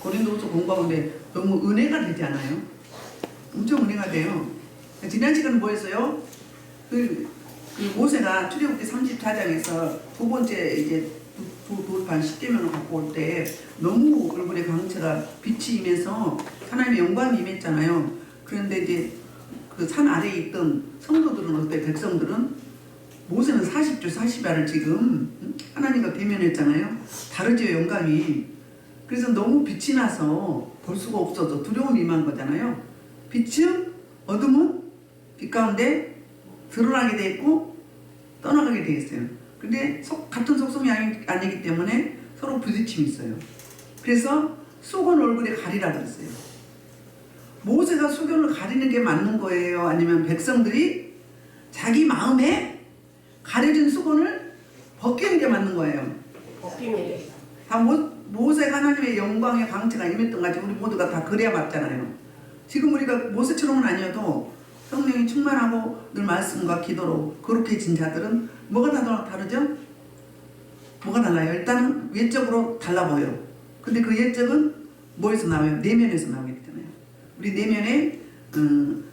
고린도후서 공부하는데 너무 은혜가 되지 않아요? 엄청 은혜가 돼요. 지난 시간은 뭐였어요? 그 모세가 출애굽기 34장에서 두 번째 이제 돌판 10계명을 갖고 올 때 너무 얼굴에 광채가 빛이 임해서 하나님의 영광이 임했잖아요. 그런데 이제 그 산 아래에 있던 성도들은 어때? 백성들은 모세는 40주 40야를 지금 하나님과 대면했잖아요. 다르죠, 영광이. 그래서 너무 빛이 나서 볼 수가 없어서 두려움이 임한 거잖아요. 빛은 어둠은 빛 가운데 드러나게 돼 있고 떠나가게 돼 있어요. 근데 같은 속성이 아니기 때문에 서로 부딪힘이 있어요. 그래서 수건 얼굴에 가리라 그랬어요. 모세가 수건을 가리는 게 맞는 거예요? 아니면 백성들이 자기 마음에 가려진 수건을 벗기는 게 맞는 거예요? 벗기는 게. 다 모세가 하나님의 영광의 광채가 임했던 거지. 우리 모두가 다 그래야 맞잖아요. 지금 우리가 모세처럼은 아니어도 성령이 충만하고 늘 말씀과 기도로 거룩해진 자들은 뭐가 다 다르죠? 뭐가 달라요? 일단은 외적으로 달라 보여요. 근데 그 외적은 뭐에서 나와요? 내면에서 나오게 되잖아요. 우리 내면에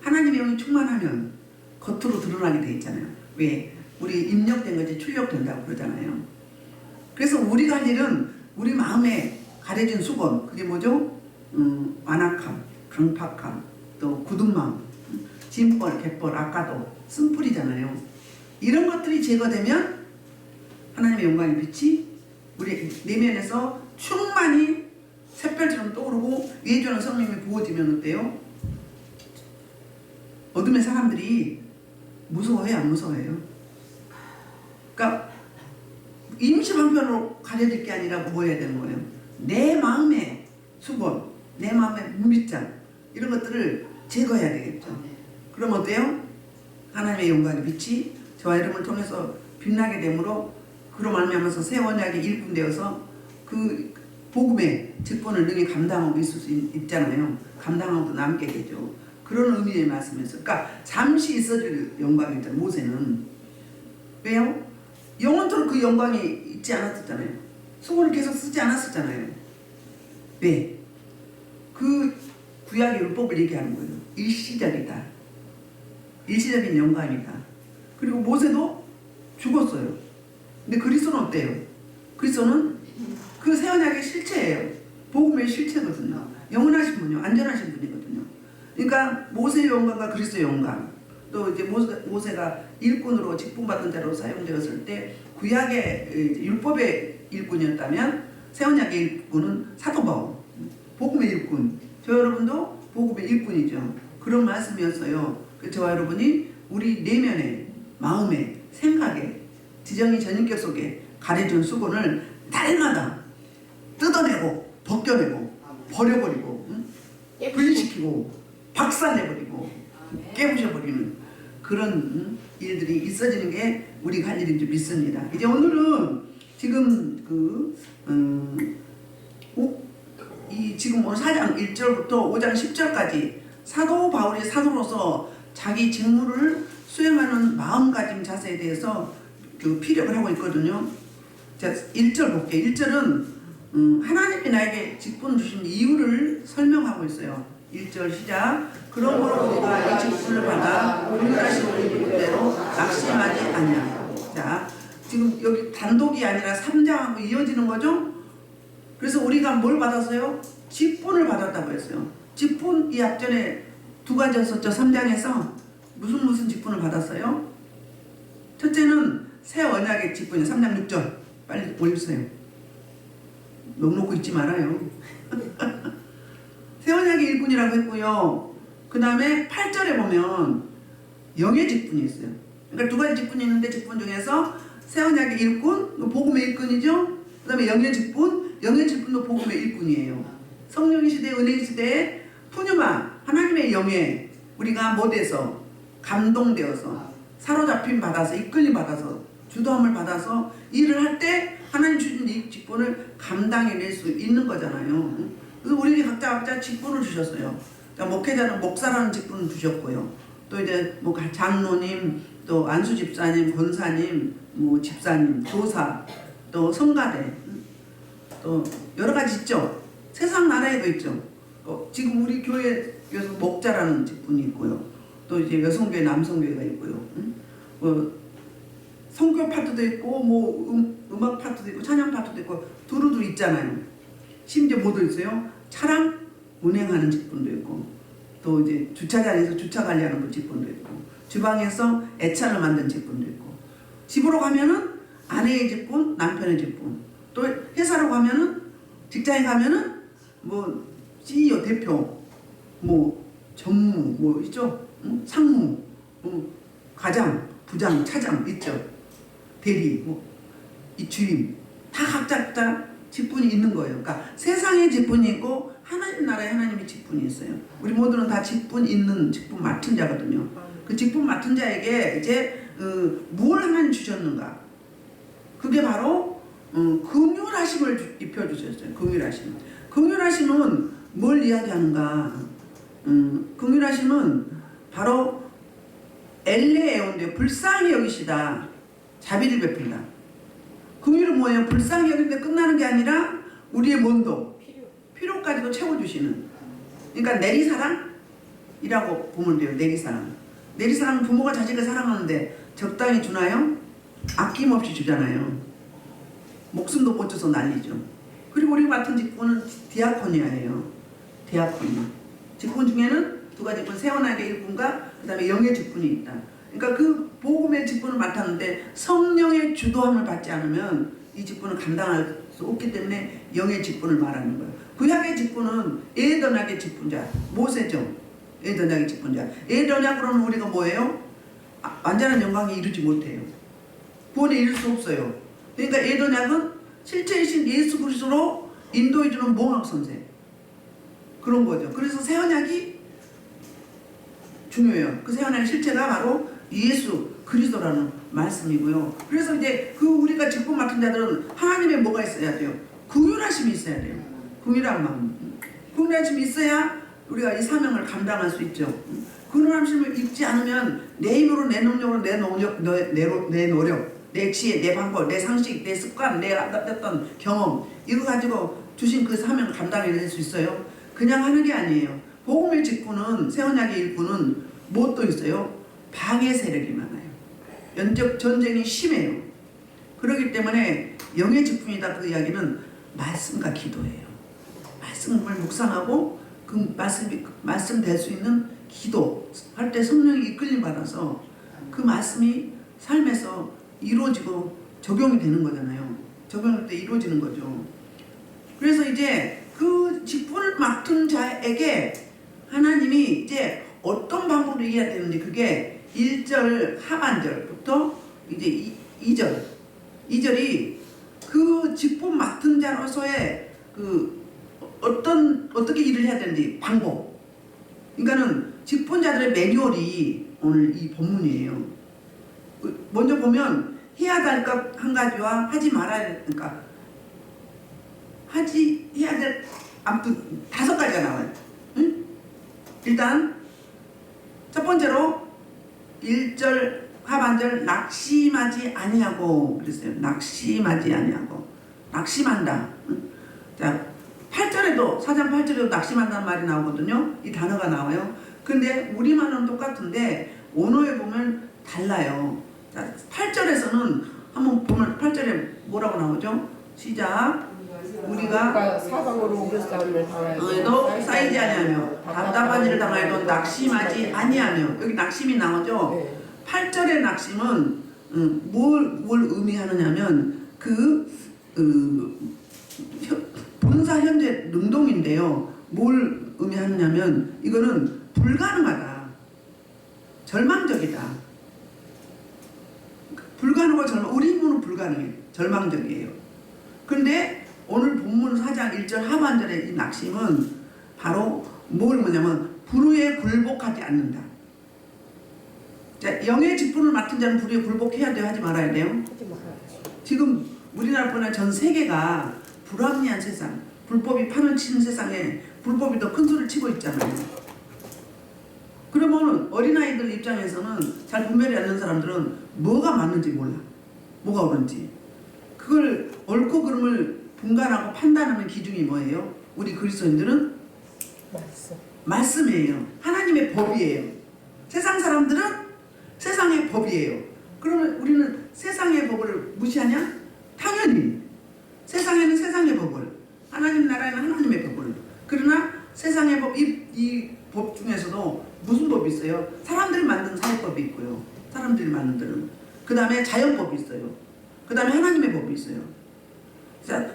하나님의 영이 충만하면 겉으로 드러나게 돼 있잖아요. 왜? 우리 입력된 거지 출력된다고 그러잖아요. 그래서 우리가 할 일은 우리 마음에 가려진 수건, 그게 뭐죠? 완악함, 강팍함, 또 굳은 마음, 짐벌, 갯벌, 아까도 쓴뿌리잖아요. 이런 것들이 제거되면 하나님의 영광의 빛이 우리 내면에서 충만히 샛별처럼 떠오르고 위에주는 성령이 부어지면 어때요? 어둠의 사람들이 무서워해요? 안 무서워해요? 그러니까 임시방편으로 가려질 게 아니라 뭐 해야 되는 거예요? 내 마음의 수건, 내 마음의 무밑장 이런 것들을 제거해야 되겠죠. 그럼 어때요? 하나님의 영광의 빛이 저와 여러분을 통해서 빛나게 되므로 그로 말미암아서 새 언약의 일꾼 되어서 그 복음의 직분을 능히 감당하고 있을 수 있잖아요. 감당하고 남게 되죠. 그런 의미의 말씀이었어요. 그러니까 잠시 있어질 영광이었잖아요. 모세는. 왜요? 영원토록 그 영광이 있지 않았었잖아요. 수건을 계속 쓰지 않았었잖아요. 왜? 그 구약의 율법을 얘기하는 거예요. 일시적이다. 일시적인 영광이다. 그리고 모세도 죽었어요. 근데 그리스도는 어때요? 그리스도는 그 새 언약의 실체예요. 복음의 실체거든요. 영원하신 분이요. 안전하신 분이거든요. 그러니까 모세의 영광과 그리스도의 영광, 또 이제 모세가 일꾼으로 직분받은 자로 사용되었을 때 구약의 율법의 일꾼이었다면 새 언약의 일꾼은 사도 바울, 복음의 일꾼. 저 여러분도 복음의 일꾼이죠. 그런 말씀이었어요. 저와 여러분이 우리 내면에, 마음에, 생각에, 지정의 전인격 속에 가려진 수건을 날마다 뜯어내고 벗겨내고 버려버리고 분리시키고 박살내버리고 깨부셔버리는 그런 일들이 있어지는 게 우리가 할 일인 줄 믿습니다. 이제 오늘은 지금 지금 오늘 4장 1절부터 5장 10절까지 사도 바울이 사도로서 자기 직무를 수행하는 마음가짐 자세에 대해서 피력을 하고 있거든요. 자, 1절 볼게요. 1절은 하나님이 나에게 직분 주신 이유를 설명하고 있어요. 1절 시작. 그러므로 우리가 이 직분을 받아 분별하신 분대로 낙심하지 않냐. 자, 지금 여기 단독이 아니라 3장하고 이어지는 거죠. 그래서 우리가 뭘 받았어요? 직분을 받았다고 했어요. 직분 이 앞전에 두 가지였었죠. 3장에서 무슨 직분을 받았어요? 첫째는 새 언약의 직분이에요. 3장 6절 빨리 올리세요. 넉넉히 잊지 말아요. 새 언약의 일꾼이라고 했고요. 그 다음에 8절에 보면 영의 직분이 있어요. 그러니까 두 가지 직분이 있는데 직분 중에서 새 언약의 일꾼, 복음의 일꾼이죠. 그 다음에 영의 직분도 복음의 일꾼이에요. 성령의 시대, 은혜의 시대에 푸뉴마, 하나님의 영에 우리가 뭐 돼서 감동되어서 사로잡힘 받아서 이끌림 받아서 주도함을 받아서 일을 할 때 하나님 주신 이 직분을 감당해낼 수 있는 거잖아요. 그래서 우리에게 각자 직분을 주셨어요. 목회자는 목사라는 직분을 주셨고요. 또 이제 뭐 장로님, 또 안수 집사님, 권사님, 뭐 집사님, 교사, 또 성가대, 또 여러 가지 있죠. 세상 나라에도 있죠. 지금 우리 교회에서 목자라는 직분이 있고요. 또 이제 여성교회, 남성교회가 있고요. 성교 파트도 있고 뭐 음악 파트도 있고 찬양 파트도 있고 두루두루 있잖아요. 심지어 뭐도 있어요? 차량 운행하는 직분도 있고 또 이제 주차장에서 주차 관리하는 직분도 있고 주방에서 애찬을 만든 직분도 있고 집으로 가면은 아내의 직분, 남편의 직분 또 회사로 가면은 직장에 가면은 뭐 CEO, 대표, 뭐 전무, 뭐 있죠? 상무, 과장, 부장, 차장 있죠? 대리, 이 주임 다 각자 직분이 있는 거예요. 그러니까 세상에 직분이 있고 하나님 나라에 하나님의 직분이 있어요. 우리 모두는 다 직분 있는 직분 맡은 자거든요. 그 직분 맡은 자에게 이제 무엇을 하나님 주셨는가? 그게 바로 긍휼하심을 입혀주셨어요. 긍휼하심. 긍휼하심은 뭘 이야기하는가? 긍휼하심은 바로 엘레에온데 불쌍히 여기시다. 자비를 베푼다. 긍휼은 뭐예요? 불쌍히 여기는데 끝나는 게 아니라 우리의 뭔도 필요까지도 채워주시는. 그러니까 내리사랑이라고 보면 돼요. 내리사랑. 내리사랑은 부모가 자식을 사랑하는데 적당히 주나요? 아낌없이 주잖아요. 목숨도 못 줘서 난리죠. 그리고 우리 맡은 직분은 디아코니아예요. 디아코니아. 직분 중에는 두 가지 직분, 세원하게 일꾼과 그 다음에 영의 직분이 있다. 그러니까 그 복음의 직분을 맡았는데 성령의 주도함을 받지 않으면 이 직분을 감당할 수 없기 때문에 영의 직분을 말하는 거예요. 구약의 직분은 에덴약의 직분자, 모세죠. 에덴약의 직분자. 에덴약으로는 우리가 뭐예요? 완전한 영광이 이루지 못해요. 구원에 이룰 수 없어요. 그러니까 에덴약은 실체이신 예수 그리스도로 인도해주는 몽학 선생 그런 거죠. 그래서 새 언약이 중요해요. 그 새 언약의 실체가 바로 예수 그리스도라는 말씀이고요. 그래서 이제 그 우리가 직분 맡은 자들은 하나님의 뭐가 있어야 돼요? 긍휼하심이 있어야 돼요. 긍휼한 마음. 긍휼하심이 있어야 우리가 이 사명을 감당할 수 있죠. 긍휼하심을 입지 않으면 내 힘으로 내 능력으로 내 노력, 내 지혜, 내 방법, 내 상식, 내 습관, 내가 어떤 경험 이거 가지고 주신 그 사명을 감당해낼 수 있어요? 그냥 하는 게 아니에요. 복음의 직분은 새 언약의 일꾼은 뭣도 있어요? 방해 세력이 많아요. 영적 전쟁이 심해요. 그렇기 때문에 영의 직분이다 그 이야기는 말씀과 기도예요. 말씀을 묵상하고 그 말씀 될 수 있는 기도 할 때 성령이 이끌림 받아서 그 말씀이 삶에서 이루어지고 적용이 되는 거잖아요. 적용할 때 이루어지는 거죠. 그래서 이제 그 직분을 맡은 자에게 하나님이 이제 어떤 방법으로 이해해야 되는지 그게 1절 하반절부터 이제 2절이 그 직분 맡은 자로서의 그 어떻게 일을 해야 되는지 방법. 그러니까는 직분자들의 매뉴얼이 오늘 이 본문이에요. 먼저 보면 해야 될 것 한 가지와 하지 말아야 될 그러니까 해야 될 아무튼 5가지가 나와요. 응? 일단 첫 번째로 1절 하반절 낙심하지 아니하고 그랬어요. 낙심하지 아니하고 낙심한다. 응? 자 8절에도 4장 8절에도 낙심한다는 말이 나오거든요. 이 단어가 나와요. 근데 우리말은 똑같은데 언어에 보면 달라요. 자 8절에서는 한번 보면 8절에 뭐라고 나오죠? 시작. 우리가 사방으로 우르싸움을 당하여도 너 쌓이지 아니하며 답답한 일을 당하여도 낙심하지 아니하며 여기 낙심이 나오죠. 네. 8절의 낙심은 뭘 의미하느냐면 본사 현재 능동인데요. 뭘 의미하느냐면 이거는 불가능하다. 절망적이다. 불가능하고 우리 힘으로는 불가능해. 절망적이에요. 그런데 오늘 본문 4장 1절 하반절의 이 낙심은 바로 뭐냐면 불의에 굴복하지 않는다. 자, 영의 직분을 맡은 자는 불의에 굴복해야 돼요? 하지 말아야 돼요? 하지 말아야죠. 지금 우리나라뿐 아니라 전 세계가 불합리한 세상, 불법이 판을 치는 세상에 불법이 더 큰 소리를 치고 있잖아요. 그러면 어린아이들 입장에서는 잘 분별이 안 되는 사람들은 뭐가 맞는지 몰라. 뭐가 옳은지. 그걸 옳고 그름을 분간하고 판단하는 기준이 뭐예요? 우리 그리스도인들은 말씀. 말씀이에요. 하나님의 법이에요. 세상 사람들은 세상의 법이에요. 그러면 우리는 세상의 법을 무시하냐? 당연히 세상에는 세상의 법을, 하나님 나라에는 하나님의 법을. 그러나 세상의 법, 이 법 중에서도 무슨 법이 있어요? 사람들이 만든 사회법이 있고요. 사람들이 만든 그 다음에 자연법이 있어요. 그 다음에 하나님의 법이 있어요.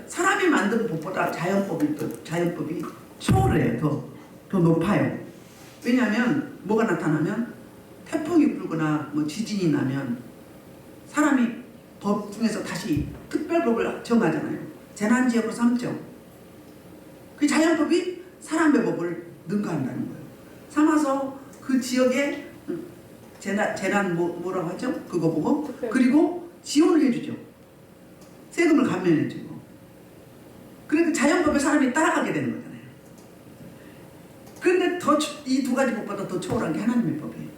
사람이 만든 법보다 자연법이 초월해요. 더 높아요. 왜냐하면 뭐가 나타나면 태풍이 불거나 뭐 지진이 나면 사람이 법 중에서 다시 특별법을 정하잖아요. 재난지역으로 삼죠. 그 자연법이 사람의 법을 능가한다는 거예요. 삼아서 그 지역에 재난 뭐라고 하죠? 그거 보고 그리고 지원을 해주죠. 세금을 감면해주고. 그러니까 자연법에 사람이 따라가게 되는 거잖아요. 그런데 이 두 가지 법보다 더 초월한 게 하나님의 법이에요.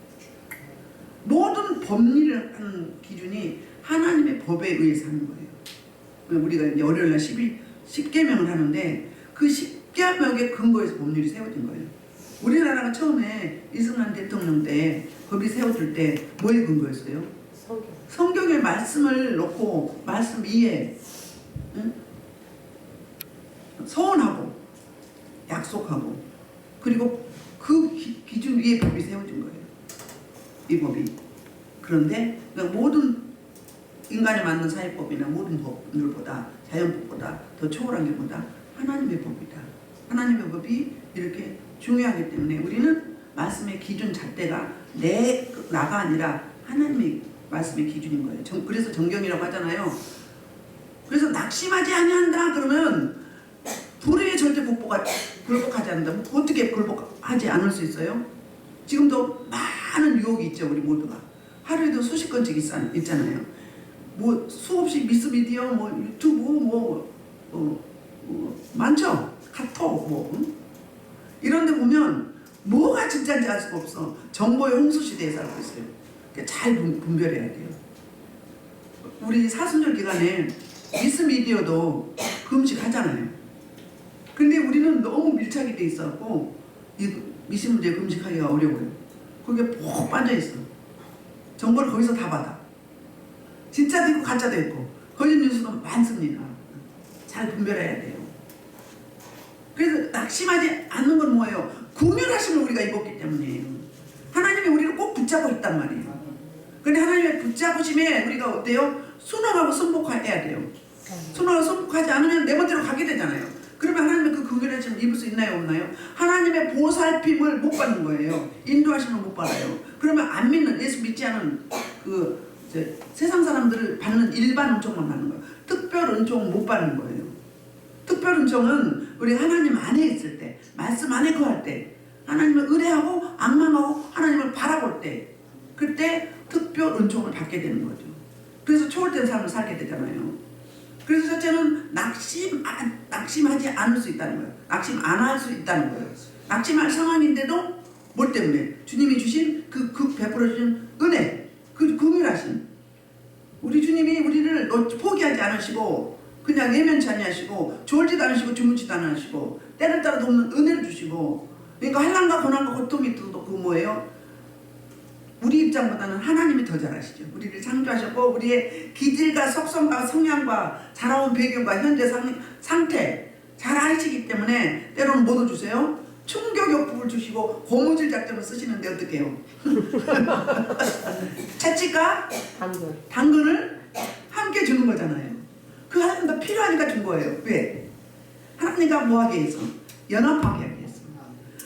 모든 법리를 하는 기준이 하나님의 법에 의해서 하는 거예요. 우리가 이제 월요일날 10계명을 하는데 그 10계명의 근거에서 법률이 세워진 거예요. 우리나라가 처음에 이승만 대통령 때 법이 세워질 때 뭐에 근거였어요? 성경의 말씀을 놓고 말씀 이해, 응? 서원하고 약속하고 그리고 그 기준 위에 법이 세워진 거예요. 이 법이. 그런데 그러니까 모든 인간이 만든 사회법이나 모든 법률보다 자연법보다 더 초월한 게 뭐다? 하나님의 법이다. 하나님의 법이 이렇게 중요하기 때문에 우리는 말씀의 기준 잣대가 나가 아니라 하나님의 말씀의 기준인 거예요. 그래서 정경이라고 하잖아요. 그래서 낙심하지 아니한다 그러면 불의에 절대 굴복하지 않는다. 어떻게 굴복하지 않을 수 있어요? 지금도 많은 유혹이 있죠. 우리 모두가 하루에도 수십 건씩 있잖아요. 뭐 수없이 미스미디어, 뭐 유튜브, 많죠. 카톡 이런데 보면 뭐가 진짜인지 알 수가 없어. 정보의 홍수 시대에 살고 있어요. 그러니까 잘 분별해야 돼요. 우리 사순절 기간에 미스미디어도 금식하잖아요. 근데 우리는 너무 밀착이 돼 있었고 이 미스미디어 금식하기가 어려워요. 거기에 푹 빠져 있어. 정보를 거기서 다 받아. 진짜도 있고 가짜도 있고 거짓 뉴스도 많습니다. 잘 분별해야 돼요. 그래서 낙심하지 않는 건 뭐예요? 국률하심을 우리가 입었기 때문이에요. 하나님이 우리를 꼭 붙잡고 있단 말이에요. 그런데 하나님의 붙잡으심에 우리가 어때요? 순응하고 순복해야 돼요. 순응하고 순복하지 않으면 내 멋대로 가게 되잖아요. 그러면 하나님의 그 국률하심을 입을 수 있나요 없나요? 하나님의 보살핌을 못 받는 거예요. 인도하심을 못 받아요. 그러면 안 믿는, 예수 믿지 않은 세상 사람들을 받는 일반 은총만 받는 거예요. 특별 은총은 못 받는 거예요. 특별 은총은 우리 하나님 안에 있을 때, 말씀 안에 거할 때, 하나님을 의뢰하고 악망하고 하나님을 바라볼 때, 그때 특별 은총을 받게 되는 거죠. 그래서 초월된 삶을 살게 되잖아요. 그래서 첫째는 낙심하지 않을 수 있다는 거예요. 낙심 안 할 수 있다는 거예요. 낙심할 상황인데도 뭘 때문에? 주님이 주신 그 베풀어 주신 은혜, 그 긍휼하심. 우리 주님이 우리를 포기하지 않으시고 그냥 예면치 아니하시고 졸지도 않으시고 주무지도 않으시고 때를 따라 돕는 은혜를 주시고, 그러니까 환난과 고난과 고통이 또 그 뭐예요? 우리 입장보다는 하나님이 더 잘 아시죠. 우리를 창조하셨고 우리의 기질과 속성과 성향과 자라온 배경과 현재 상태 잘 아시기 때문에 때로는 뭐도 주세요? 충격요법을 주시고 고무줄 작전을 쓰시는데 어떻게 해요? 채찍과 당근을 함께 주는 거잖아요. 그 하나님도 필요하니까 준 거예요. 왜? 하나님과 뭐하게 해서? 연합하게 하게 했어.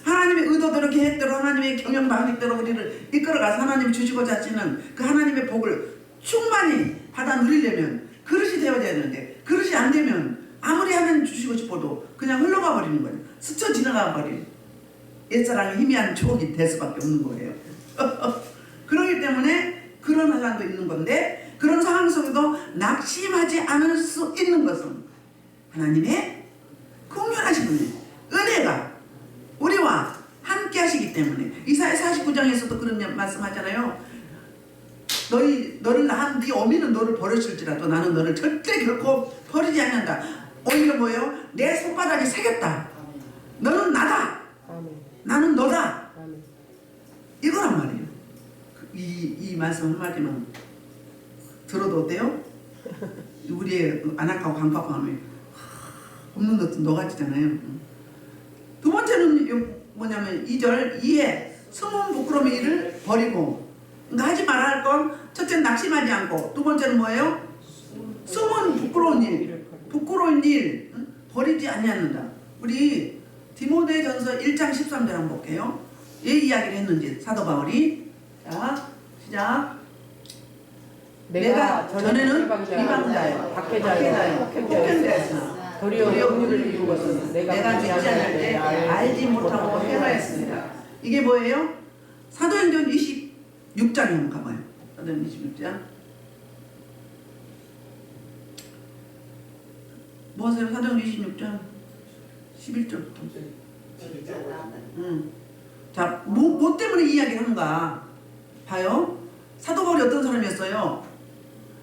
하나님의 의도대로 계획대로 하나님의 경영 방식대로 우리를 이끌어가서 하나님이 주시고자 하시는 그 하나님의 복을 충만히 받아 누리려면 그릇이 되어야 되는데, 그릇이 안 되면 아무리 하나님 주시고 싶어도 그냥 흘러가 버리는 거예요. 스쳐 지나가 버리는, 옛사랑의 희미한 추억이 될 수밖에 없는 거예요. 그렇기 때문에 그런 환난도 있는 건데, 그런 상황 속에도 낙심하지 않을 수 있는 것은 하나님의 긍휼하신 은혜가 우리와 함께 하시기 때문에. 이사야 49장에서도 그런 말씀하잖아요. 너를 낳은 네 어미는 너를 버렸을지라도 나는 너를 절대 결코 버리지 않는다. 오히려 뭐예요? 내 손바닥이 새겼다. 너는 나다. 아멘. 나는 너다. 아멘. 이거란 말이에요. 이 말씀 한마디만 들어도 어때요? 우리의 안악하고 강팍함이 없는 것도 너 같잖아요. 두 번째는 뭐냐면 2절 이에 숨은 부끄러움의 일을 버리고, 그러니까 하지 말아야 할 건 첫째는 낙심하지 않고, 두 번째는 뭐예요? 숨은 부끄러운 일, 부끄러운 일 버리지 아니하는다. 우리 디모데전서 1장 13절 한번 볼게요. 왜 이야기를 했는지 사도 바울이. 자 시작. 내가 전에는 이방자요 박해자요 폭행자였으나 도리어 긍휼을 이룬 것은 내가 믿지 않을 때 알지 못하고 행하였습니다. 이게 뭐예요? 사도행전 26장에 한번 가봐요. 사도행전 26장. 뭐 하세요? 사도행전 26장 11절부터. 자, 뭐 때문에 이 이야기를 하는가 봐요. 사도 바울이 어떤 사람이었어요?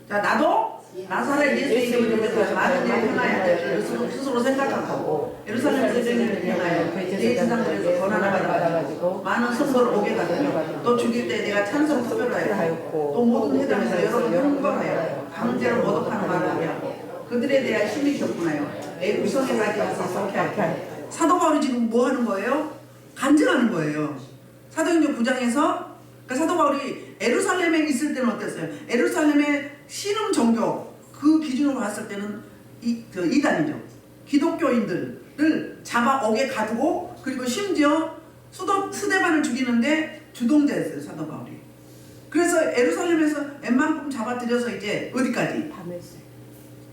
자, 나도 나사렛 예수 이름으로 많은 일을 행하여 스스로 생각하고 예루살렘에서 일을 행하여 내 세상들에서 권한을 받아가지고 많은 성도를 오게 하고, 또 죽일 때 내가 찬송 특별하였고, 또 모든 회당에서 여러분 흥분하여 강제로 모독하는 말을 하며 그들에 대한 심히 격분하여 내 우성에까지 와서 속해하게 하여. 사도 바울이 지금 뭐 하는 거예요? 간증하는 거예요. 사도행전 9장에서 그러니까 사도 바울이 예루살렘에 있을 때는 어땠어요? 예루살렘의 신흥 종교 그 기준으로 봤을 때는 이단이죠. 기독교인들을 잡아오게 가두고, 그리고 심지어 스데반을 죽이는데 주동자였어요, 사도 바울이. 그래서 예루살렘에서 웬만큼 잡아들여서 이제 어디까지?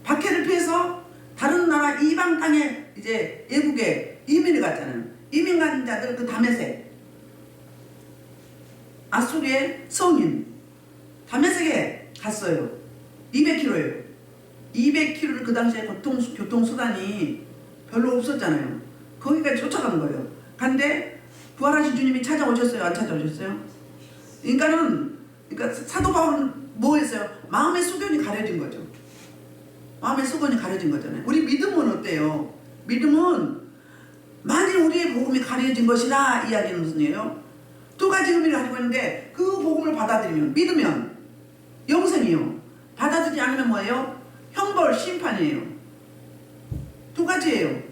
박해를 피해서 다른 나라 이방 땅에 이제 외국에 이민을 갔잖아요. 이민 간 자들 그 다메섹, 아수리의 성인 다메섹에 갔어요. 200km예요. 200km를 그 당시에 교통수단이 별로 없었잖아요. 거기까지 쫓아간 거예요. 근데 부활하신 주님이 찾아오셨어요? 안 찾아오셨어요? 그러니까 사도 바울은 뭐 했어요? 마음의 수견이 가려진 거죠. 마음의 수견이 가려진 거잖아요. 우리 믿음은 어때요? 믿음은 만일 우리의 복음이 가려진 것이라 이야기는 무슨 얘기예요? 두 가지 의미를 가지고 있는데, 그 복음을 받아들이면, 믿으면 영생이요, 받아들이지 않으면 뭐예요? 형벌, 심판이에요. 두 가지예요,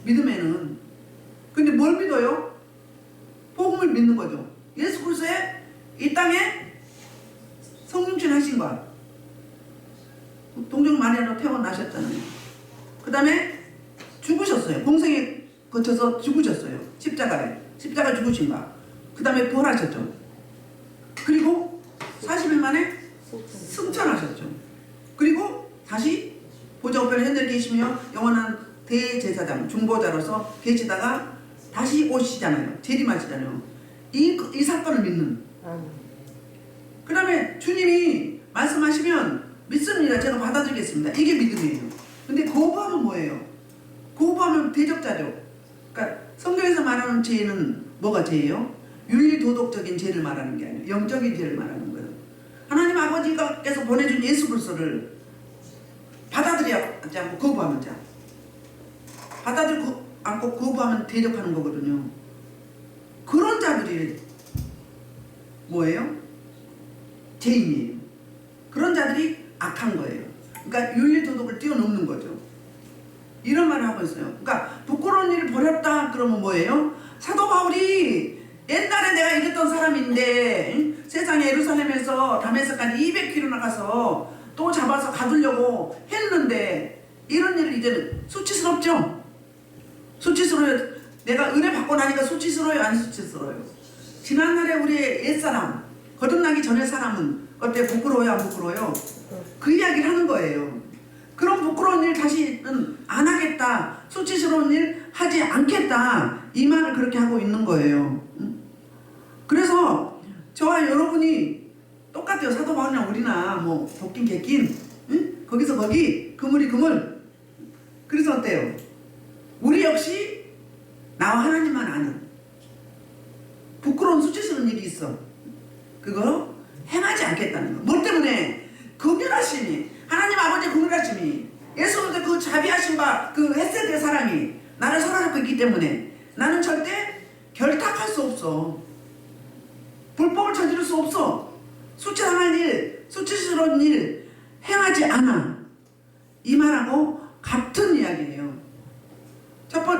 믿음에는. 근데 뭘 믿어요? 복음을 믿는 거죠. 예수 그리스도의 이 땅에 성육신 하신 것, 동정 마리아로 태어나셨잖아요. 그 다음에 죽으셨어요. 공생에 거쳐서 죽으셨어요. 십자가 죽으신 것. 그 다음에 부활하셨죠. 그리고 40일 만에 승천하셨죠. 그리고 다시 보좌우편에 현재 계시며 영원한 대제사장 중보자로서 계시다가 다시 오시잖아요. 재림하시잖아요. 이 사건을 믿는. 그 다음에 주님이 말씀하시면 믿습니다. 제가 받아들이겠습니다. 이게 믿음이에요. 근데 거부하면 뭐예요? 거부하면 대적자죠. 그러니까 성경에서 말하는 죄는 뭐가 죄예요? 윤리도덕적인 죄를 말하는 게 아니에요. 영적인 죄를 말하는 거예요. 하나님 아버지께서 보내준 예수 그리스도를 받아들이지 않고 거부하는 자. 받아들이지 않고 거부하면 대적하는 거거든요. 그런 자들이 뭐예요? 죄인이에요. 그런 자들이 악한 거예요. 그러니까 윤리도덕을 뛰어넘는 거죠. 이런 말을 하고 있어요. 그러니까 부끄러운 일을 버렸다 그러면 뭐예요? 사도 바울이 옛날에 내가 이랬던 사람인데 세상에 예루살렘에서 다메섹까지 200km 나가서 또 잡아서 가두려고 했는데, 이런 일을 이제는 수치스럽죠? 수치스러워요. 내가 은혜 받고 나니까 수치스러워요? 안 수치스러워요? 지난날에 우리의 옛사람, 거듭나기 전의 사람은 어때? 부끄러워요? 안 부끄러워요? 그 이야기를 하는 거예요. 그런 부끄러운 일 다시는 안 하겠다, 수치스러운 일 하지 않겠다, 이 말을 그렇게 하고 있는 거예요. 그래서 저와 여러분이 똑같아요. 사도 바울이나 우리나 뭐 도끼 개낀, 응? 거기서 거기, 그물이 그물. 그래서 어때요? 우리 역시 나와 하나님만 아는 부끄러운 수치스러운 일이 있어. 그거 행하지 않겠다는 거. 뭐 때문에? 긍휼하심이, 하나님 아버지의 긍휼하심이, 예수 그리스도의 그 자비하심과 그 헤세드의 사랑이 나를 사랑하고 있기 때문에 할 수 없어. 불법을 저지를 수 없어. 수치당할 일, 수치스러운 일 행하지 않아. 이 말하고 같은 이야기예요.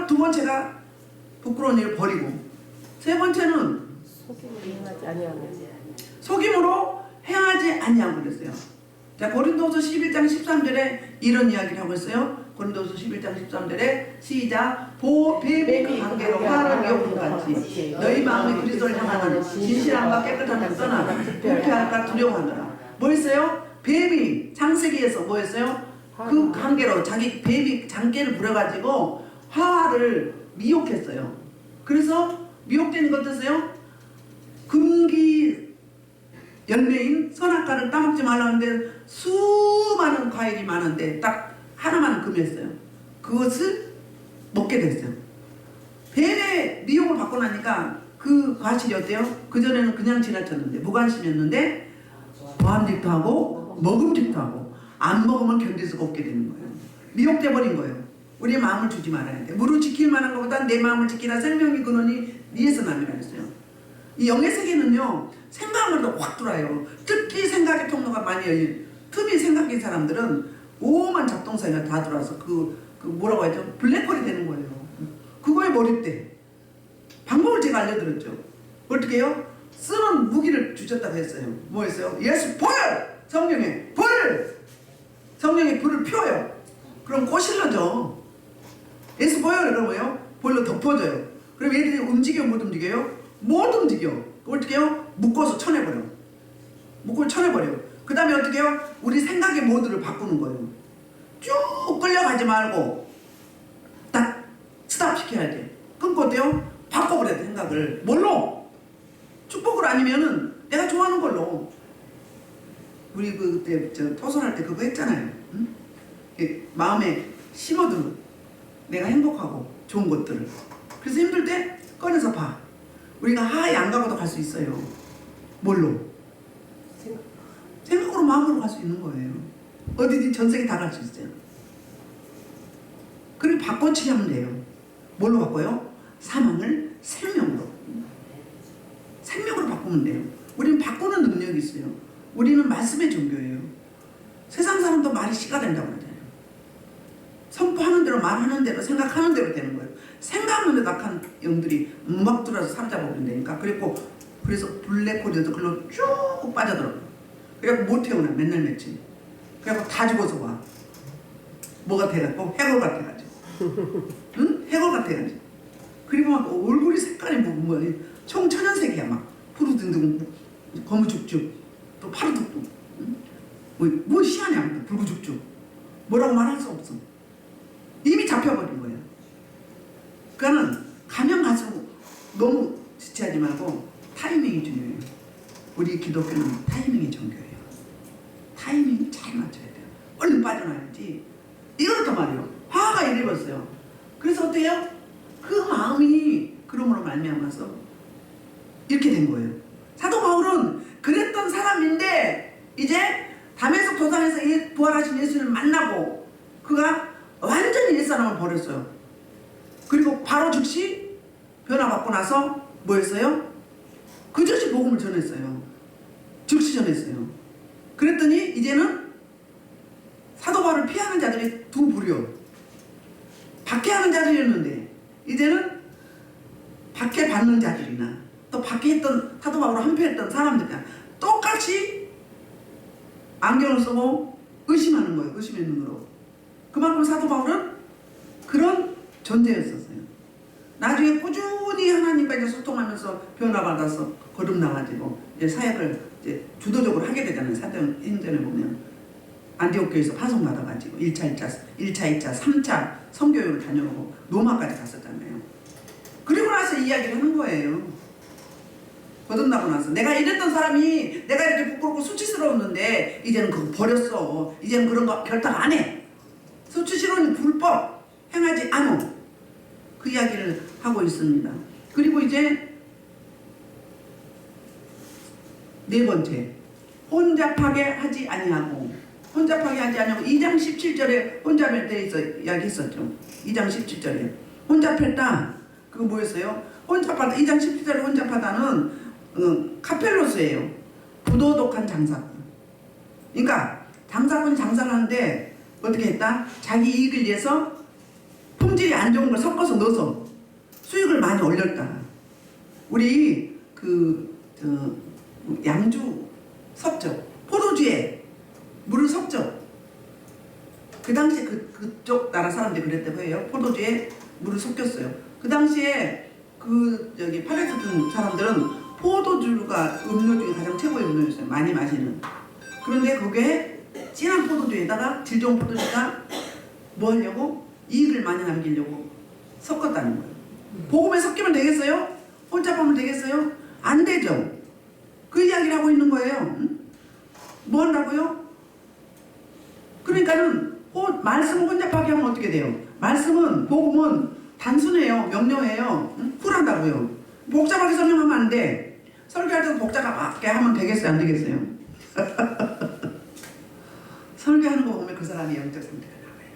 두 번째가 부끄러운 일을 버리고, 세 번째는 속임으로 행하지 아니하면 속임으로 행하지 아니하고 그랬어요. 자, 고린도서 11장 13절에 이런 이야기를 하고 있어요. 고린도서 11장 13절에 시작. 뱀이 관계로 화를 여긴 같이 너희 마음이 그리스도를 향하는 진실함과 깨끗함을 떠나 불쾌할까 두려워하더라. 뭐 했어요? 뱀이 창세기에서 뭐 했어요? 그 관계로 자기 뱀이 장깨를 부려가지고 하와를 미혹했어요. 그래서 미혹된 것 어떠세요? 금기 열매인 선악과를 따먹지 말라는데 수많은 과일이 많은데 딱 하나만 금했어요. 그것을 먹게 됐어요. 뱀의 미혹을 받고 나니까 그 과실이 어때요? 그전에는 그냥 지나쳤는데 무관심이었는데 보암직도 하고 먹음직도 하고 안 먹으면 견딜 수가 없게 되는 거예요. 미혹돼 버린 거예요. 우리의 마음을 주지 말아야 돼. 무릇 지킬 만한 것보다 내 마음을 지키라. 생명이 근원이 니에서 남이라 했어요. 이 영의 세계는요, 생각으로도 확 들어와요. 특히 생각의 통로가 많이 열린, 틈이 생각인 사람들은 오만 작동사가 다 들어와서 그 뭐라고 하죠? 블랙홀이 되는 거예요. 그거에 몰입돼. 방법을 제가 알려드렸죠. 어떻게 해요? 쓰는 무기를 주셨다고 했어요. 뭐 했어요? 예수 불! 성령의 불! 성령의 불을 펴요. 그럼 꼬실러져. 예수 보여? 그러면 뭐예요? 불로 덮어져요. 그럼 얘들이 움직여 못 움직여요? 못 움직여. 어떻게 해요? 묶어서 쳐내버려. 묶고 쳐내버려. 그 다음에 어떻게 해요? 우리 생각의 모드를 바꾸는 거예요. 쭉 끌려가지 말고 딱 스탑 시켜야 돼. 끊고 어때요? 바꿔버려야 돼. 생각을. 뭘로? 축복을 아니면은 내가 좋아하는 걸로. 우리 그때 토선할 때 그거 했잖아요. 응? 마음에 심어두는, 내가 행복하고 좋은 것들을. 그래서 힘들 때 꺼내서 봐. 우리가 하하에 안 가고도 갈 수 있어요. 뭘로? 생각으로, 마음으로 갈 수 있는 거예요. 어디든 전 세계 다 갈 수 있어요. 그리고 바꿔치기 하면 돼요. 뭘로 바꿔요? 사망을 생명으로. 생명으로 바꾸면 돼요. 우리는 바꾸는 능력이 있어요. 우리는 말씀의 종교예요. 세상 사람도 말이 씨가 된다고 그러잖아요. 선포하는 대로, 말하는 대로, 생각하는 대로 되는 거예요. 생각하는 데도 악한 영들이 막 들어서 사로잡아 버린다니까. 그래서 블랙홀에도 글로 쭉 빠져들어요. 그래갖고 못 태우나 맨날 며칠. 그래갖고 다 죽어서 와. 뭐가 돼갖고 해골 같아가지고. 응? 해골 같아가지고. 그리고 막 얼굴이 색깔이 뭐 청천연색이야. 막 푸르등등 거무죽죽 또 파르둥둥. 응? 뭐 희한해. 붉으죽죽. 뭐라고 말할 수 없어. 이미 잡혀버린 거예요. 그러니까는 가면 갈수록 너무 지체하지 말고 타이밍이 중요해요. 우리 기독교는 타이밍이 종교예요. 타이밍 잘 맞춰야 돼요. 얼른 빠져나야지. 이거부터 말이에요. 화가 이래버렸어요. 그래서 어때요? 그 마음이 그러므로 말미암아서 이렇게 된 거예요. 사도 바울은 그랬던 사람인데 이제 담에석 도상에서 부활하신 예수를 만나고 그가 완전히 옛사람을 버렸어요. 그리고 바로 즉시 변화받고 나서 뭐 했어요? 그 즉시 복음을 전했어요. 즉시 전했어요. 그랬더니 이제는 사도 바울을 피하는 자들이 두 부류. 박해하는 자들이었는데 이제는 박해받는 자들이나 또 박해했던 사도 바울을 한패했던 사람들이나 똑같이 안경을 쓰고 의심하는 거예요. 의심의 눈으로. 그만큼 사도 바울은 그런 존재였었어요. 나중에 꾸준히 하나님과 이제 소통하면서 변화받아서 거듭나가지고 이제 사역을 이제 주도적으로 하게 되잖아요. 사도행전에 보면 안디옥교에서 파송받아가지고 1차, 2차, 3차 선교육을 다녀오고 로마까지 갔었잖아요. 그리고 나서 이야기를 하는 거예요. 거듭나고 나서 내가 이랬던 사람이 내가 이렇게 부끄럽고 수치스러웠는데 이제는 그거 버렸어. 이제는 그런 거 결탁 안 해. 수치스러운 불법 행하지 않어. 그 이야기를 하고 있습니다. 그리고 이제 네 번째, 혼잡하게 하지 아니하고. 혼잡하게 하지 아니하고 2장 17절에 혼잡에 대해서 이야기했었죠. 2장 17절에 혼잡했다. 그거 뭐였어요? 혼잡하다 2장 17절의 혼잡하다는 카펠로스예요. 부도덕한 장사꾼. 그러니까 장사꾼이 장사를 하는데 어떻게 했다? 자기 이익을 위해서 품질이 안 좋은 걸 섞어서 넣어서 수익을 많이 올렸다. 우리 양주 섭죠. 포도주에 물을 섞죠. 그 당시에 그쪽 나라 사람들이 그랬다고 해요. 포도주에 물을 섞였어요. 그 당시에 여기 팔레스틴 사람들은 포도주가 음료 중에 가장 최고의 음료였어요. 많이 마시는. 그런데 그게 진한 포도주에다가 질 좋은 포도주가 뭐 하려고? 이익을 많이 남기려고 섞었다는 거예요. 복음에 섞이면 되겠어요? 혼잡하면 되겠어요? 안 되죠. 그 이야기를 하고 있는 거예요. 뭐 한다고요? 그러니까는 말씀을 혼잡하게 하면 어떻게 돼요? 말씀은 복음은 단순해요. 명료해요. 쿨하다고요. 복잡하게 설명하면 안 돼. 설교할 때도 복잡하게 하면 되겠어요? 안 되겠어요? 설교하는 거 보면 그 사람이 영적 상태가 나와요.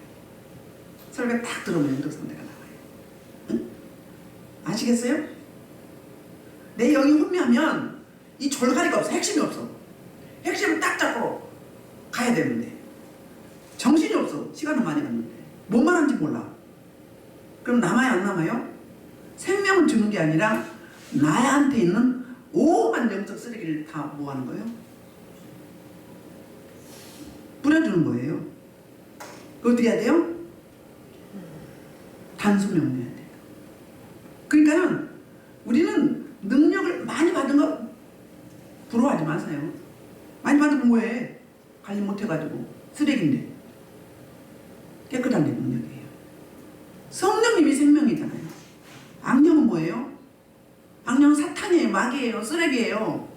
설교 딱 들으면 영적 상태가 나와요. 응? 아시겠어요? 내 영이 혼미하면 이 졸가리가 없어. 핵심이 없어. 핵심을 딱 잡고 가야 되는데 정신이 없어. 시간은 많이 갔는데 뭔 말하는지 몰라. 그럼 남아요 안 남아요? 생명을 주는 게 아니라 나한테 있는 오만 영적 쓰레기를 다 뭐하는 거예요? 뿌려주는 거예요. 그 어떻게 해야 돼요? 단순 명료해야 돼요. 그러니까는 우리는 능력을 많이 받은 거 부러워하지 마세요. 많이 받으면 뭐해? 관리 못해가지고 쓰레기인데. 깨끗한 게 능력이에요. 성령님이 생명이잖아요. 악령은 뭐예요? 악령은 사탄이에요. 마귀예요. 쓰레기예요.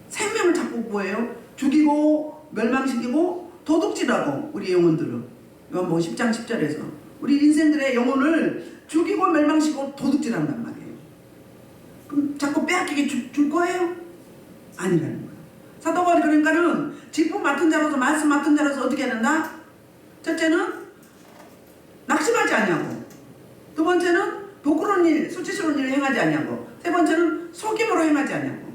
생명을 자꾸 뭐예요? 죽이고 멸망시키고 도둑질하고 우리 영혼들은 요한복음 10장 10절에서 우리 인생들의 영혼을 죽이고 멸망시키고 도둑질한단 말이에요. 그럼 자꾸 빼앗기게 줄 거예요? 아니라는 거예요. 사도 바울이 그러니까는 직분 맡은 자로서 말씀 맡은 자로서 어떻게 해야 된다? 첫째는 낙심하지 않냐고. 두 번째는 부끄러운 일, 수치스러운 일을 행하지 않냐고. 세 번째는 속임으로 행하지 않냐고.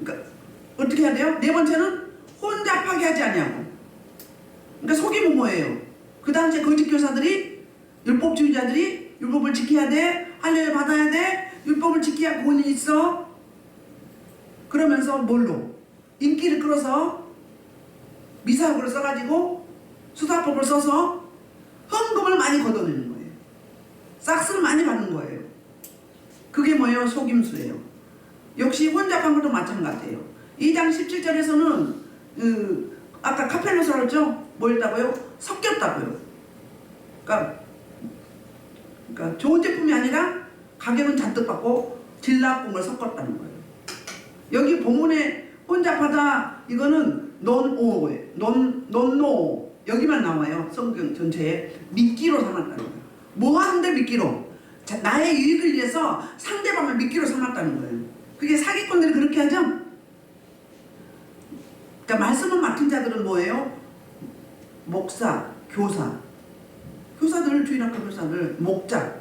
그러니까 어떻게 해야 돼요? 네 번째는 혼잡하게 하지 않냐고. 그러니까 속임은 뭐예요? 그 당시에 거짓 교사들이 율법주의자들이 율법을 지켜야 돼, 할례를 받아야 돼, 율법을 지켜야 구원이 있어. 그러면서 뭘로? 인기를 끌어서 미사역을 써가지고 수사법을 써서 헌금을 많이 걷어내는 거예요. 싹스를 많이 받는 거예요. 그게 뭐예요? 속임수예요. 역시 혼잡한 것도 마찬가지예요. 2장 17절에서는 아까 카펠로스라고 했죠? 뭐였다고요? 섞였다고요. 그러니까 좋은 제품이 아니라 가격은 잔뜩 받고 질 나쁜 걸 섞었다는 거예요. 여기 본문에 혼잡하다 이거는 논오예요. 논노 여기만 나와요. 성경 전체에 미끼로 삼았다는 거예요. 뭐 하는데 미끼로? 나의 유익을 위해서 상대방을 미끼로 삼았다는 거예요. 그게 사기꾼들이 그렇게 하죠? 그러니까 말씀을 맡은 자들은 뭐예요? 목사, 교사, 교사들, 주일학교 교사들, 목자,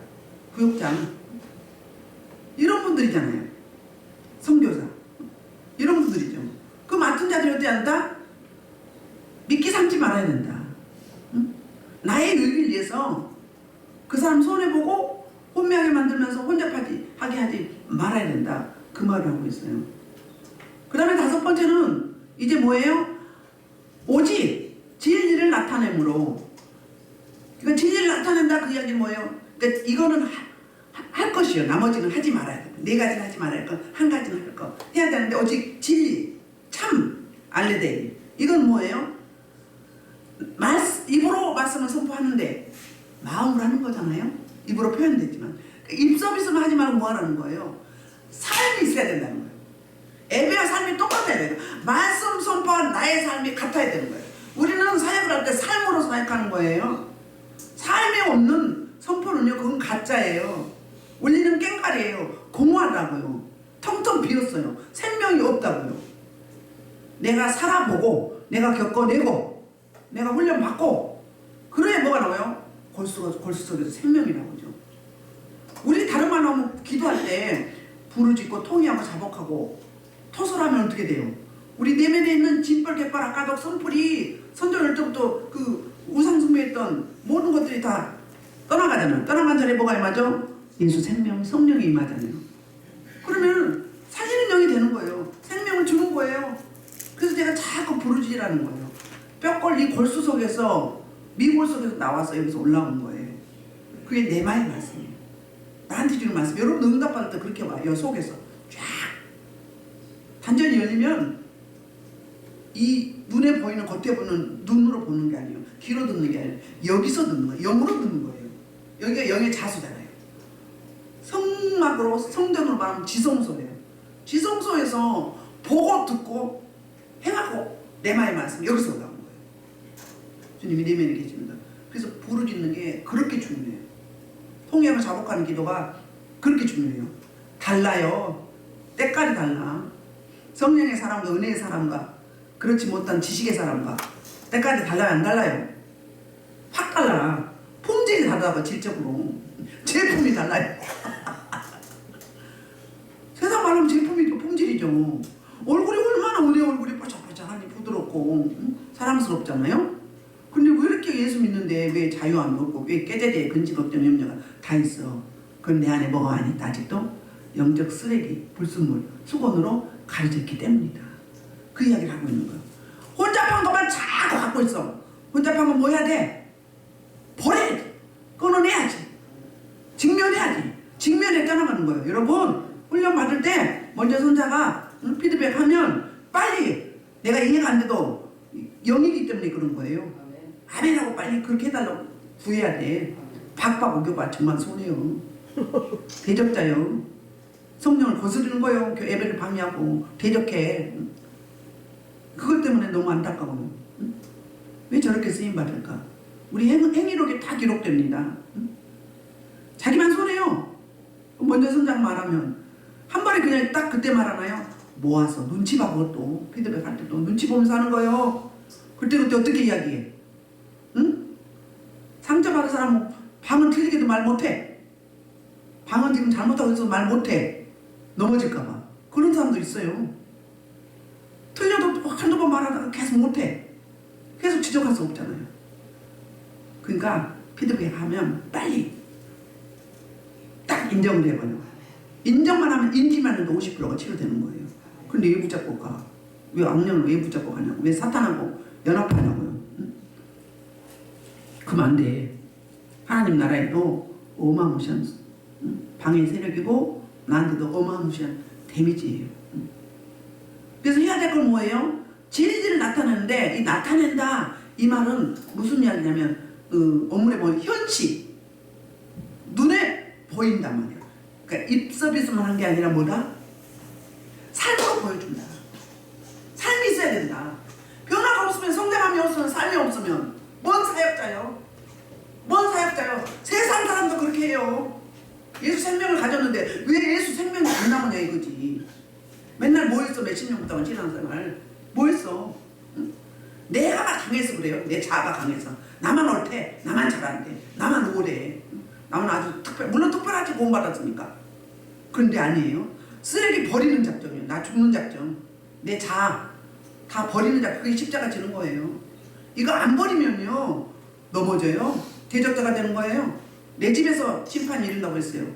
구역장 이런 분들이잖아요. 선교사 이런 분들이죠. 그 맡은 자들이 어떻게 한다? 미끼 삼지 말아야 된다. 응? 나의 유익을 위해서 그 사람 손해보고 혼미하게 만들면서 혼잡하게 하지 말아야 된다. 그 말을 하고 있어요. 그 다음에 다섯 번째는 이제 뭐예요? 오직 진리를 나타내므로. 그러니까 진리를 나타낸다 그 이야기는 뭐예요? 그러니까 이거는 할 것이요. 나머지는 하지 말아야 돼. 네 가지는 하지 말아야 할 거, 한 가지는 할 거. 해야 되는데 오직 진리, 참, 알레데이. 이건 뭐예요? 입으로 말씀을 선포하는데 마음으로 하는 거잖아요. 입으로 표현되지만 입 서비스만 하지 말고 뭐 하라는 거예요? 삶이 있어야 된다는 거예요. 예배와 삶이 똑같아야 돼요. 말씀 선포한 나의 삶이 같아야 되는 거예요. 우리는 사역을 할 때 삶으로 사역하는 거예요. 삶이 없는 선포는요, 그건 가짜예요. 원리는 깽가리예요. 공허하다고요. 텅텅 비었어요. 생명이 없다고요. 내가 살아보고 내가 겪어내고 내가 훈련받고 그래야 뭐가 나와요? 골수 속에서 생명이 나오죠. 우리 다른 말 하면 기도할 때 부르짖고 통이하고 자복하고 토설하면 어떻게 돼요? 우리 내면에 있는 진벌, 갯벌, 악가독, 선풀이 선조할 때부터 그 우상숭배했던 모든 것들이 다 떠나가잖아요. 떠나간 자리에 뭐가 임하죠? 예수 생명, 성령이 임하잖아요. 그러면 살리는 영이 되는 거예요. 생명을 주는 거예요. 그래서 제가 자꾸 부르짖으라는 거예요. 뼈골리 골수 속에서 미골 속에서 나와서 여기서 올라온 거예요. 그게 내 마의 말씀이에요. 나한테 주는 말씀. 여러분 응답받을 때 그렇게 와요. 속에서 쫙 단전이 열리면 이 눈에 보이는 겉에 보는 눈으로 보는 게 아니에요. 귀로 듣는 게 아니에요. 여기서 듣는 거예요. 영으로 듣는 거예요. 여기가 영의 자수잖아요. 성막으로 성전으로 말하면 지성소예요. 지성소에서 보고 듣고 행하고 내 마의 말씀 여기서 올라온 거예요. 주님이 내면에 계십니다. 그래서 부르짖는 게 그렇게 중요해요. 통역을 자복하는 기도가 그렇게 중요해요. 달라요. 때깔이 달라. 성령의 사람과 은혜의 사람과 그렇지 못한 지식의 사람과 때깔이 달라요? 안 달라요? 확 달라. 품질이 다르다고. 질적으로 제품이 달라요. 세상 말하면 제품이죠. 품질이죠. 얼굴이 얼마나 은혜 얼굴이 뽀짝뽀짝하니 부드럽고 사랑스럽잖아요. 근데 왜 이렇게 예수 믿는데 왜 자유 안 얻고 왜 깨제제 근지 걱정 염려가 다 있어? 그건 내 안에 뭐가 안 있다. 아직도 영적 쓰레기 불순물 수건으로 가려졌기 때문이다. 그 이야기를 하고 있는 거야. 혼잡한 것만 자꾸 갖고 있어. 혼잡한 건 뭐 해야 돼? 버려야 돼. 끊어내야지. 직면해야지. 직면에 떠나가는 거예요. 여러분 훈련 받을 때 먼저 선자가 피드백하면 빨리 내가 이해가 안 돼도 영이기 때문에 그런 거예요. 아멘하고 빨리 그렇게 해달라고 구해야 돼. 박박 오교가 정말 손해요. 대적자요. 성령을 거스르는 거예요. 예배를 방해하고 대적해. 그것 때문에 너무 안타까워요. 왜 저렇게 쓰임받을까? 우리 행위록에 다 기록됩니다. 자기만 손해요. 먼저 선장 말하면 한 번에 그냥 딱 그때 말하나요? 모아서 눈치 봐고 또 피드백 할 때도 눈치 보면서 하는 거예요. 그때 어떻게 이야기해? 응? 상처받은 사람은 방은 틀리게도 말 못해. 방은 지금 잘못하고 있어서 말 못해. 넘어질까봐. 그런 사람도 있어요. 틀려도 한두 번 말하다가 계속 못해. 계속 지적할 수 없잖아요. 그러니까 피드백하면 빨리 딱 인정을 해버려. 인정만 하면 인지만 해도 50%가 치료되는 거예요. 근데 왜 붙잡고 가? 왜 악령을 왜 붙잡고 가냐고? 왜 사탄하고 연합하냐고요? 응? 그럼 안 돼. 하나님 나라에도 어마무시한 방해 세력이고 나한테도 어마무시한 데미지예요. 그래서 해야 될 건 뭐예요? 진리를 나타내는데 이 나타낸다 이 말은 무슨 이야기냐면 어물에 보면 현시 눈에 보인단 말이야. 그러니까 입 서비스만 한 게 아니라 뭐다? 삶으로 보여준다. 삶이 있어야 된다. 변화가 없으면 성장함이 없으면 삶이 없으면 뭔 사역자요? 뭔 사역자요? 세상 사람도 그렇게 해요. 예수 생명을 가졌는데 왜 예수 생명이 안 나오냐 이거지. 맨날 뭐 했어? 몇십 년 동안 신앙생활 뭐 했어? 응? 내가 강해서 그래요. 내 자아가 강해서 나만 옳대, 나만 잘한대, 나만 우월해, 나만 아주 물론 특별하지 구원받았으니까. 그런데 아니에요. 쓰레기 버리는 작정이에요. 나 죽는 작정. 내 자아 다 버리는 작정. 그게 십자가 지는 거예요. 이거 안 버리면요 넘어져요. 대적자가 되는 거예요. 내 집에서 심판이 이른다고 했어요.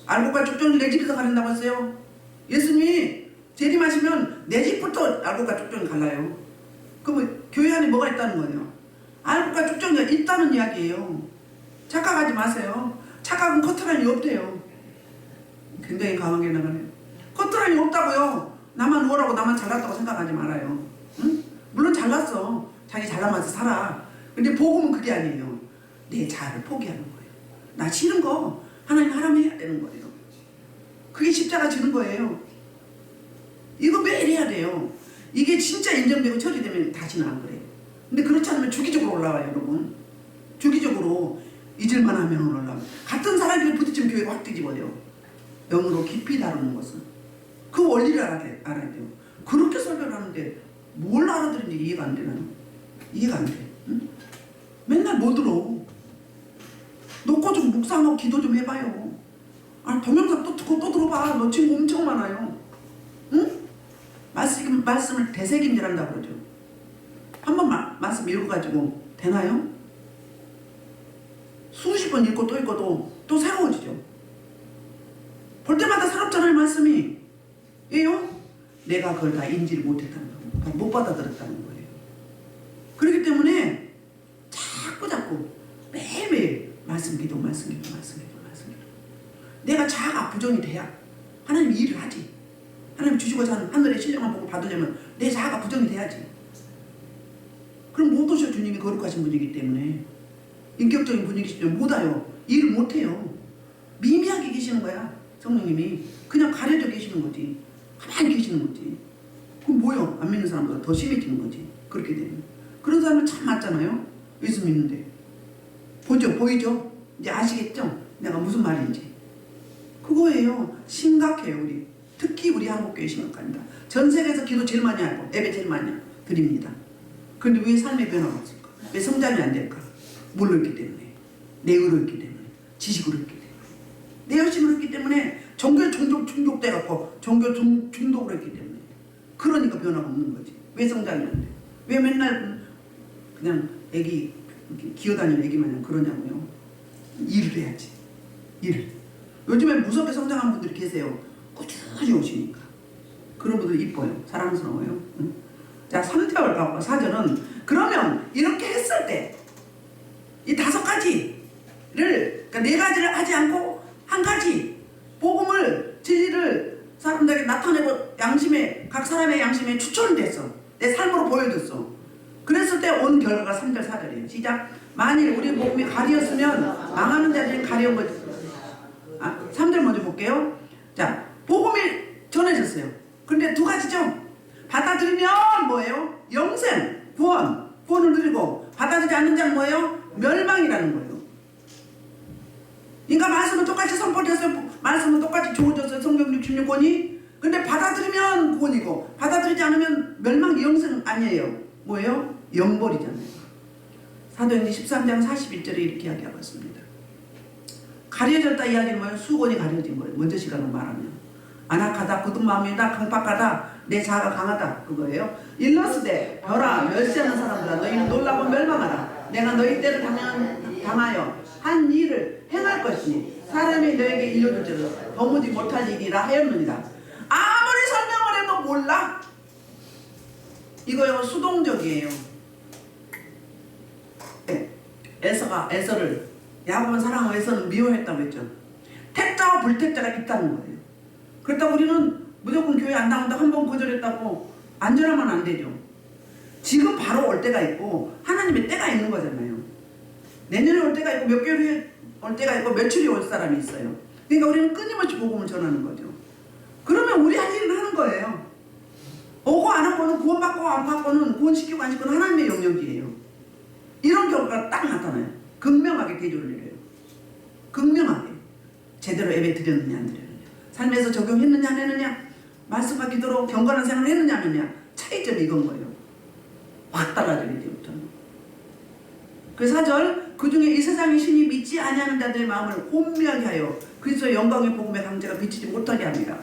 알곡과 쭉정이 내 집에서 가린다고 했어요. 예수님이 재림하시면 내 집부터 알곡과 쭉정이 갈라요. 그러면 교회 안에 뭐가 있다는 거예요? 알곡과 쭉정이가 있다는 이야기예요. 착각하지 마세요. 착각은 커트라인이 없대요. 굉장히 강하게 나가네요. 커트라인이 없다고요. 나만 우월하고 나만 잘났다고 생각하지 말아요. 응? 물론 잘났어. 자기 잘나면서 살아. 근데 복음은 그게 아니에요. 내 자아를 포기하는 거예요. 나 싫은 거 하나님 하라면 해야 되는 거예요. 그게 십자가 지는 거예요. 이거 매일 해야 돼요. 이게 진짜 인정되고 처리되면 다시는 안 그래요. 근데 그렇지 않으면 주기적으로 올라와요, 여러분. 주기적으로 잊을만 하면 올라와요. 같은 사람끼리 부딪히면 교회가 확 뒤집어요. 영으로 깊이 다루는 것은. 그 원리를 알아야 돼요. 그렇게 설교를 하는데 뭘 알아들은지 이해가 안 되나요? 이해가 안 돼. 응? 맨날 뭐 들어? 놓고 좀 묵상하고 기도 좀 해봐요. 아, 동영상 또 듣고 또 들어봐. 너 친구 엄청 많아요. 응? 말씀을 되새김질한다 그러죠. 한번 말씀 읽어가지고 되나요? 수십 번 읽고 또 읽고도 또 새로워지죠. 볼 때마다 새롭잖아요, 말씀이. 왜요? 내가 그걸 다 인지를 못했다는 거예요. 다 못 받아들였다는 거예요. 그렇기 때문에 자꾸 매일매일 말씀 기도. 내가 자아가 부정이 돼야 하나님이 일을 하지. 하나님 주시고자 하는 하늘의 신령한 복을 받으려면 내 자아가 부정이 돼야지. 그럼 못 오셔. 주님이 거룩하신 분이기 때문에. 인격적인 분이시면 못 와요. 일을 못 해요. 미미하게 계시는 거야. 성령님이 그냥 가려져 계시는 거지. 가만히 계시는 거지. 그럼 뭐요? 안 믿는 사람보다 더 심해지는 거지. 그렇게 되면. 그런 사람은 참 많잖아요. 예수 믿는데. 보이죠? 이제 아시겠죠? 내가 무슨 말인지. 그거예요. 심각해요. 우리. 특히 우리 한국교회 심각합니다. 전 세계에서 기도 제일 많이 하고 예배 제일 많이 드립니다. 그런데 왜 삶의 변화가 없을까? 왜 성장이 안 될까? 뭘로 있기 때문에. 내 의로 있기 때문에. 지식으로 있기 때문에. 내 열심으로 있기 때문에 종교에 중독돼갖고 종교 중독으로 했기 때문에. 그러니까 변화가 없는 거지. 왜 성장이 안 돼? 왜 맨날 그냥 애기 기어다니는 애기 마냥 그러냐고요. 일을 해야지. 일을. 요즘에 무섭게 성장한 분들이 계세요. 꾸준히 오시니까. 그런 분들 이뻐요. 사랑스러워요. 응? 자, 3개월 가고 4절은 그러면 이렇게 했을 때 이 5가지를, 그러니까 4가지를 하지 않고 한 가지 복음을, 진리를 사람들에게 나타내고 각 사람의 양심에 추천됐어. 내 삶으로 보여줬어. 그랬을 때 온 결과가 3절 4절이에요. 시작. 만일 우리 복음이 가리였으면 망하는 자들이 가려운 거지. 3절 먼저 볼게요. 자, 복음이 전해졌어요. 근데 2가지죠. 받아들이면 뭐예요? 영생, 구원을 누리고, 받아들이지 않는 자는 뭐예요? 멸망이라는 거예요. 그러니까 말씀은 똑같이 선포되었어요. 말씀은 똑같이 주어졌어요. 성경 66권이. 근데 받아들이면 구원이고, 받아들이지 않으면 멸망, 영생 아니에요. 뭐예요? 영벌이잖아요. 사도행전 13장 41절에 이렇게 이야기하고 있습니다. 가려졌다 이야기는 뭐예요? 수건이 가려진 거예요. 먼저 시간으로 말하면. 안악하다, 굳은 마음이다, 강박하다, 내 자아가 강하다. 그거예요. 일러스되 벼라, 멸시하는 사람들아, 너희는 놀라고 멸망하라. 내가 너희 때를 당하여 한 일을 행할 것이니 사람이 너에게 일러줄 줄은 도무지 못할 일이라 하였느니라. 아무리 설명을 해도 몰라. 이거요, 수동적이에요. 에서를 야곱은 사랑하고 에서는 미워했다고 했죠. 택자와 불택자가 있다는 거예요. 그렇다고 우리는 무조건 교회 안 나온다 한 번 거절했다고 안전하면 안 되죠. 지금 바로 올 때가 있고 하나님의 때가 있는 거잖아요. 내년에 올 때가 있고 몇 개월 후에 올 때가 있고 며칠이 올 사람이 있어요. 그러니까 우리는 끊임없이 복음을 전하는 거죠. 그러면 우리 할 일은 하는 거예요. 오고 안 하고는, 구원받고 안 받고는, 구원시키고 안 시키고는 하나님의 영역이에요. 이런 경우가 딱 나타나요. 극명하게 대조를 해요. 극명하게. 제대로 예배 드렸느냐 안 드렸느냐, 삶에서 적용했느냐 안 했느냐, 말씀과 기도로 경건한 생활을 했느냐 안 했느냐, 차이점이 이건 거예요. 확 달라져요. 이제부터는. 그 4절, 그 중에 이 세상의 신이 믿지 아니하는 자들의 마음을 혼미하게 하여 그리스도의 영광의 복음의 강제가 비치지 못하게 합니다.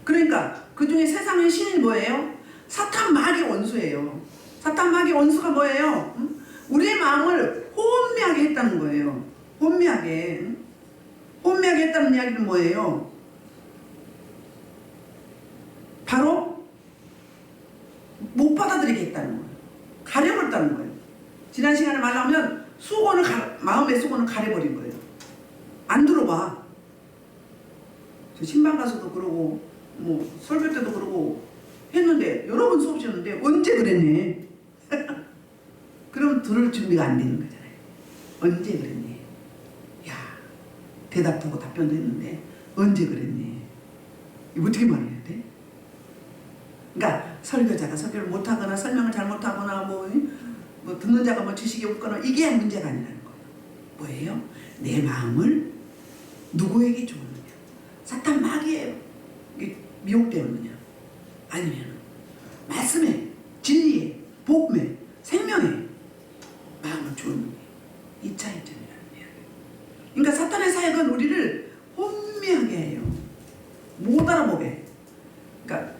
그러니까 그 중에 세상의 신이 뭐예요? 사탄 마귀 원수예요. 사탄 마귀 원수가 뭐예요? 우리의 마음을 혼미하게 했다는 거예요. 혼미하게 했다는 이야기는 뭐예요? 바로 못 받아들이게 했다는 거예요. 가려버렸다는 거예요. 지난 시간에 말하면 마음의 수건을 가려버린 거예요. 안 들어봐. 저 신방 가서도 그러고 뭐 설교 때도 그러고 했는데, 여러 번 수업 쉬었는데 언제 그랬네. 그럼 들을 준비가 안 되는 거잖아요. 언제 그랬네. 야, 대답하고 답변도 했는데 언제 그랬네. 이거 어떻게 말해야 돼? 그러니까 설교자가 설교를 못하거나 설명을 잘못하거나 뭐 듣는 자가 뭐 지식이 없거나 이게 문제가 아니라는 거예요. 뭐예요? 내 마음을 누구에게 주었느냐? 사탄 마귀에 미혹되었느냐? 아니면 말씀에, 진리에, 복음에, 생명에 마음을 주었느냐? 이 차이점이라는 이야기. 그러니까 사탄의 사역은 우리를 혼미 헷갈려하게 해요. 못 알아보게 해요. 그러니까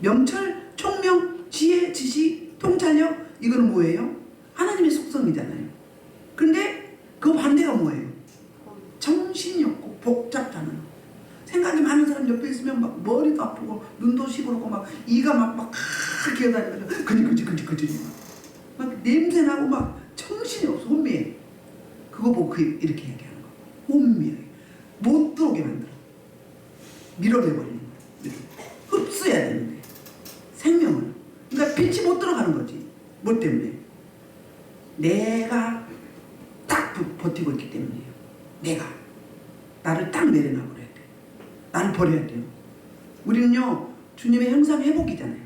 명철, 총명, 지혜, 지식, 통찰력 이거는 뭐예요? 하나님의 속성이잖아요. 근데 그 반대가 뭐예요? 정신이 없고 복잡하는 생각이 많은 사람 옆에 있으면 막 머리도 아프고 눈도 시끄럽고 막 이가 막 기어다니면서 그지 막 냄새나고 막 정신이 없어. 혼미해. 그거 보고 이렇게 얘기하는 거. 혼미해. 못 들어오게 만들어. 밀어내버리는 거야. 흡수해야 되는데 생명을. 그러니까 빛이 못 들어가는 거지. 뭐 때문에? 내가 딱 버티고 있기 때문이에요. 내가 나를 딱 내려놔버려야 돼. 나를 버려야 돼요. 우리는요 주님의 형상 회복이잖아요.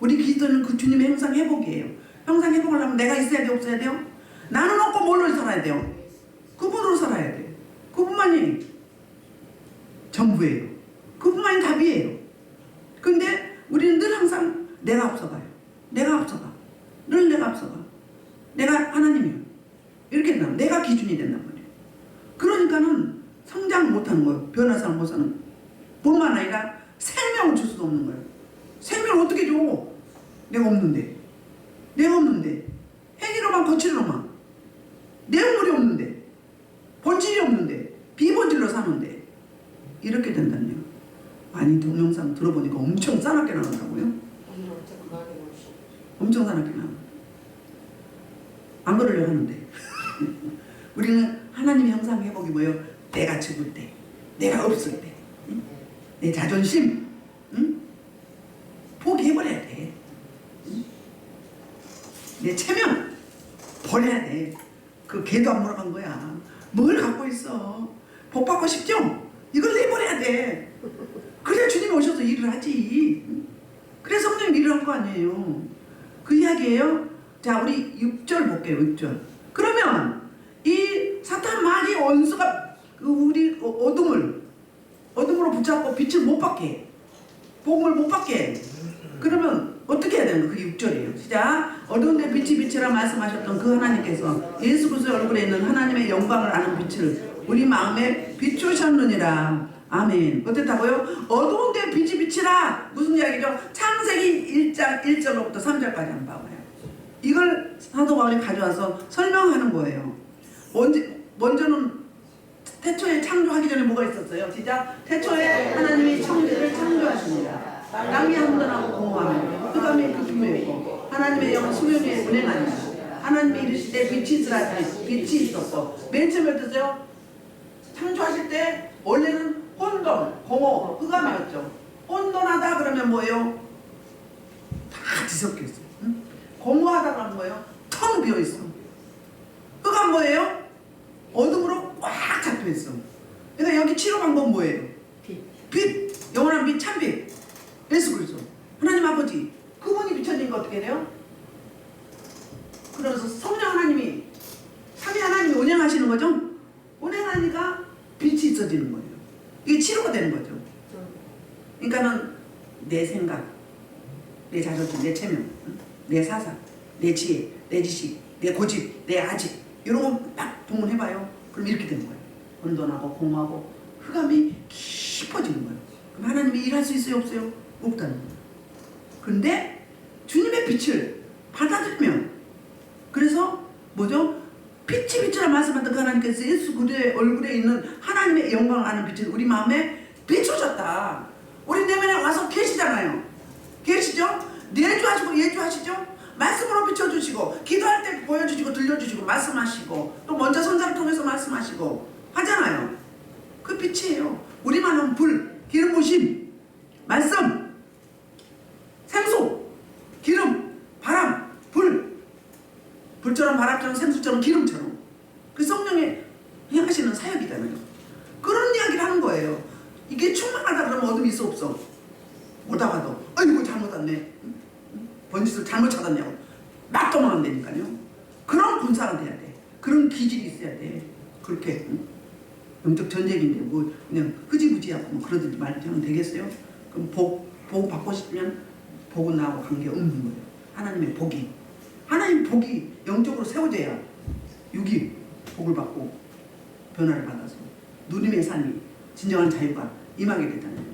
우리 그리스도는 그 주님의 형상 회복이에요. 형상 회복을 하면 내가 있어야 돼, 없어야 돼요? 나는 없고 뭘로 살아야 돼요? 그분으로 살아야 돼. 그분만이 전부예요. 그분만이 답이에요. 근데 우리는 늘 항상 내가 앞서가요. 내가 앞서가. 늘 내가 앞서가. 내가 하나님이요. 이렇게 된다면 내가 기준이 된단 말이에요. 그러니까는 성장 못하는 거예요. 변화상 못 사는. 뿐만 아니라 생명을 줄 수도 없는 거예요. 생명을 어떻게 줘? 내가 없는데. 내가 없는데. 행위로만 거칠로만. 내용물이 없는데. 본질이 없는데. 비본질로 사는데. 이렇게 된다네요. 아니 동영상 들어보니까 엄청 싸납게 나온다고요? 엄청 싸납게 나와. 안 그러려고 하는데 우리는 하나님의 형상 회복이 뭐예요? 내가 죽을 때, 내가 없을 때, 응? 내 자존심, 응? 포기해버려야 돼. 응? 내 체면 버려야 돼. 그 개도 안 물어간 거야. 뭘 갖고 있어? 복 받고 싶죠? 이걸 내버려야 돼. 그래야 주님이 오셔서 일을 하지. 응? 그래서 성령이 일을 한 거 아니에요. 그 이야기예요. 자, 우리 6절 볼게요. 6절. 그러면 이 사탄 마귀 원수가 우리 어둠으로 붙잡고 빛을 못 받게 해. 복음을 못 받게 해. 그러면 어떻게 해야 되는 거? 그게 6절이에요. 시작. 어두운 데 빛이 빛이라 말씀하셨던 그 하나님께서 예수 그리스도의 얼굴에 있는 하나님의 영광을 아는 빛을 우리 마음에 비추셨느니라. 아멘. 어땠다고요? 어두운 데 빛이 빛이라. 무슨 이야기죠? 창세기 1장 1절부터 3절까지 한번 봐봐요. 이걸 사도 바울이 가져와서 설명하는 거예요. 먼저는 태초에 창조하기 전에 뭐가 있었어요? 시작. 태초에 하나님이 천지를 창조하십니다. 땅이 한돈하고 공허하며 흑암이 그 중에 있고 하나님의 영은 수면 위에 운행하니라. 하나님이 이르시되 빛이 있으라 하시니 빛이 있었고. 맨 처음에 어떠세요? 창조하실 때 원래는 혼돈, 공허, 흑암이었죠. 혼돈하다 그러면 뭐예요? 다 뒤섞여 있어요. 응? 공허하다 그러면 뭐예요? 텅 비어 있어. 흑암 뭐예요? 어둠으로 꽉 잡혀 있어. 그러니까 여기 치료 방법 뭐예요? 빛, 영원한 빛, 참빛. 예수 그리스도. 하나님 아버지. 그분이 비춰지니까 어떻게 돼요? 그래서 성령 하나님이 삼위 하나님이 운행하시는 거죠? 운행하니까 빛이 있어지는 거예요. 이게 치료가 되는 거죠. 그러니까는 내 생각, 내 자존심, 내 체면, 내 사상, 내 지혜, 내 지식, 내 고집, 내 아직 이런 거 막 동원해봐요. 그럼 이렇게 되는 거예요. 혼돈하고 공허하고 흑암이 깊어지는 거예요. 그럼 하나님이 일할 수 있어요? 없어요? 없다는 거예요. 그런데 주님의 빛을 받아들이면 그래서 뭐죠? 빛이 빛이라 말씀하던 그 하나님께서 예수 그리스도의 얼굴에 있는 하나님의 영광을 아는 빛을 우리 마음에 비추셨다. 우리 내면에 와서 계시잖아요. 계시죠? 내주하시고 예주하시죠? 말씀으로 비춰주시고 기도할 때 보여주시고 들려주시고 말씀하시고 또 먼저 선자를 통해서 말씀하시고 하잖아요. 그 빛이에요. 우리만 하면 불, 기름 부심, 말씀, 생수, 기름, 바람, 불. 불처럼 바람처럼 생수처럼 기름처럼. 그 성령의 행하시는 사역이잖아요. 그런 이야기를 하는 거예요. 이게 충만하다 그러면 어둠이 있어 없어? 오다가도 아이고 잘못 왔네. 번짓을 잘못 찾았냐고 막 도망간다니까요. 그런 군사가 돼야 돼. 그런 기질이 있어야 돼. 그렇게 영적 전쟁인데 뭐 그냥 흐지부지하고 뭐 그러든지 말든지 하면 되겠어요? 그럼 복 받고 싶으면 복은 나하고 관계없는 거예요. 하나님의 복이. 하나님 복이 영적으로 세워져야 육이 복을 받고 변화를 받아서 누림의 삶이 진정한 자유가 임하게 되잖아요.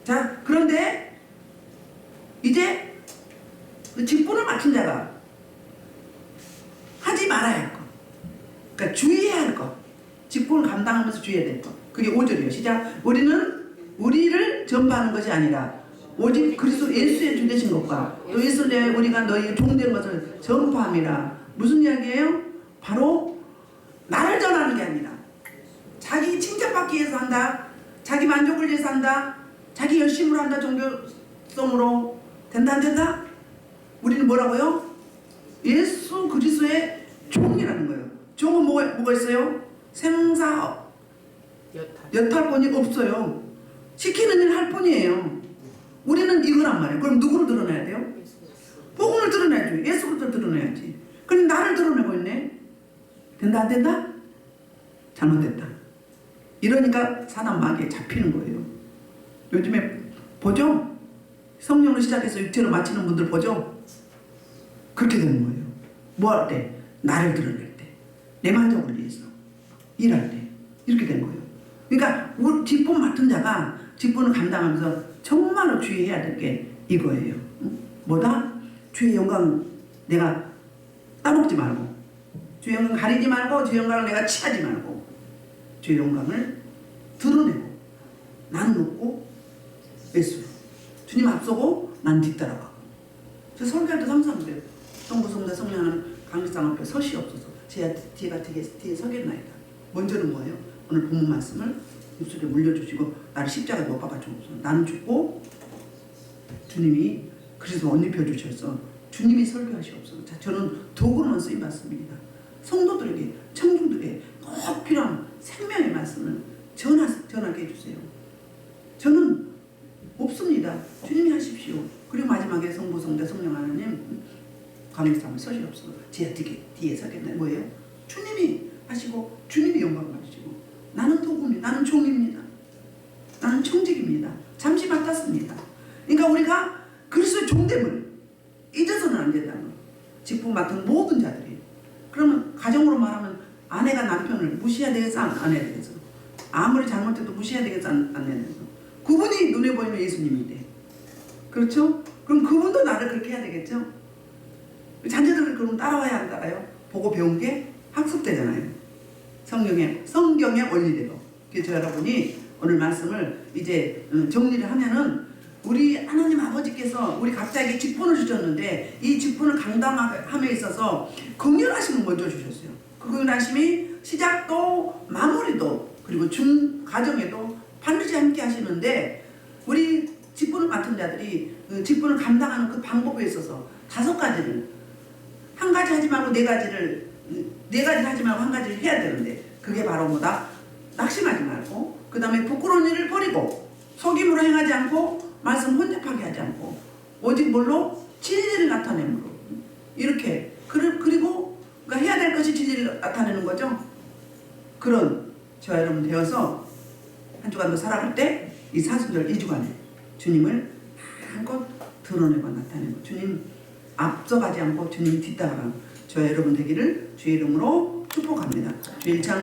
자, 그런데 이제 그 직분을 맡은 자가 하지 말아야 할 것, 그러니까 주의해야 할 것, 직분을 감당하면서 주의해야 될 것. 그게 5절이에요. 시작. 우리는 우리를 전파하는 것이 아니라 오직 그리스도 예수의 주 되신 것과 또 예수 내 우리가 너희 종된 것을 전파함이라. 무슨 이야기예요? 바로 나를 전하는 게 아니라 자기 칭찬받기 위해서 한다, 자기 만족을 위해서 한다, 자기 열심으로 한다, 종교성으로 된다 안 된다? 우리는 뭐라고요? 예수 그리스도의 종이라는 거예요. 종은 뭐가 있어요? 생사 여탈권이 없어요. 시키는 일 할 뿐이에요. 우리는 이거란 말이에요. 그럼 누구를 드러내야 돼요? 복음을 드러내야죠. 예수 그리스도를 드러내야지. 그럼 나를 드러내고 있네. 된다 안 된다? 잘못됐다. 이러니까 사단 마귀에 잡히는 거예요. 요즘에 보죠? 성령으로 시작해서 육체로 마치는 분들 보죠? 그렇게 되는 거예요. 뭐 할 때? 나를 드러낼 때, 내 만족을 위해서 일할 때 이렇게 된 거예요. 그러니까 우리 직분 맡은 자가 직분을 감당하면서 정말로 주의해야 될 게 이거예요. 뭐다? 주의 영광 내가 따먹지 말고, 주의 영광 가리지 말고, 주의 영광을 내가 취하지 말고, 주의 영광을 드러내고, 나는 높고 예수, 주님 앞서고 난 뒤따라가고. 저 설교할 때 항상 그래요. 성부성자 성령하는 강의상 앞에 서시옵소서. 제가 뒤에 서겠나이다. 먼저는 뭐예요? 오늘 본문 말씀을 입술에 물려주시고 나를 십자가에 못 박아주옵소서. 나는 죽고 주님이 그래서 옷 입혀주셔서 주님이 설교하시옵소서. 자, 저는 도구로만 쓰임받습니다. 성도들에게, 청중들에게 꼭 필요한 생명의 말씀을 전하게 해주세요. 저는 없습니다. 주님이 하십시오. 그리고 마지막에 성부, 성자, 성령 하나님 감리상을 서시옵소서. 제 뒤에 서겠나요? 뭐예요? 주님이 하시고 주님이 영광 받으시고 나는 도구입니다. 나는 종입니다. 나는 청직입니다. 잠시 맡았습니다. 그러니까 우리가 그리스도의 종됨을 잊어서는 안 된다는 거예요. 직분 맡은 모든 자들이. 그러면 가정으로 말하면 아내가 남편을 무시해야 되겠어? 안 해야 되겠어? 아무리 잘못해도 무시해야 되겠어? 안 해야 되겠어? 그분이 눈에 보이는 예수님인데, 그렇죠? 그럼 그분도 나를 그렇게 해야 되겠죠? 자녀들을 그럼 따라와야 안 따라요? 보고 배운 게 학습되잖아요. 성경의 원리대로. 그래서 여러분이 오늘 말씀을 이제 정리를 하면은 우리 하나님 아버지께서 우리 각자에게 직분을 주셨는데 이 직분을 감당함에 있어서 긍휼하심을 먼저 주셨어요. 그 긍휼하심이 시작도 마무리도 그리고 과정에도 반드시 함께 하시는데, 우리 직분을 맡은 자들이 직분을 감당하는 그 방법에 있어서 5가지를, 한 가지 하지 말고 4가지를, 4가지를 하지 말고 1가지를 해야 되는데, 그게 바로 뭐다? 낙심하지 말고, 그 다음에 부끄러운 일을 버리고, 속임으로 행하지 않고, 말씀 혼잡하게 하지 않고, 오직 뭘로? 진리를 나타내므로. 이렇게. 그리고 그러니까 해야 될 것이 진리를 나타내는 거죠. 그런 저와 여러분 되어서 한 주간도 살아갈 때 이 사순절 2주간에 주님을 한껏 드러내고 나타내고 주님 앞서가지 않고 주님 뒤따라가는 저와 여러분 되기를 주의 이름으로 축복합니다. 주의 일창